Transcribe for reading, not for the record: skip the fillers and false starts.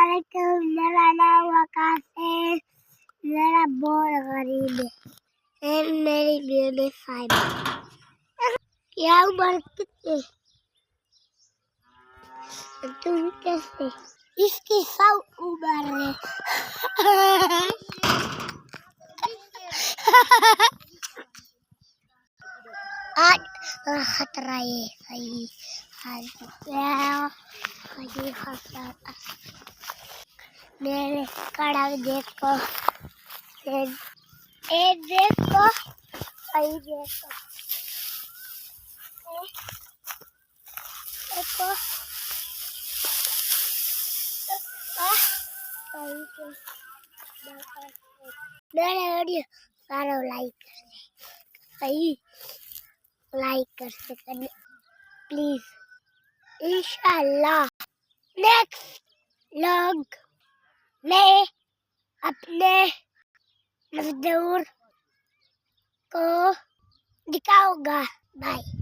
अस्सलामुअलैकुम। मेरा नाम वकास है। मेरा बहुत गरीब है। मेरी बेबी फाइव। क्या उम्र कितनी? तुम कैसे? इसकी 100 उम्र है। आज खतरा है सही। मेरे कड़क देखो, ये देखो, सही देखो, देखो, मेरे वीडियो सारे लाइक सही लाइक कर सकते प्लीज। इंशाल्लाह नेक्स्ट व्लॉग में अपने मजदूर को दिखाऊंगा। बाय।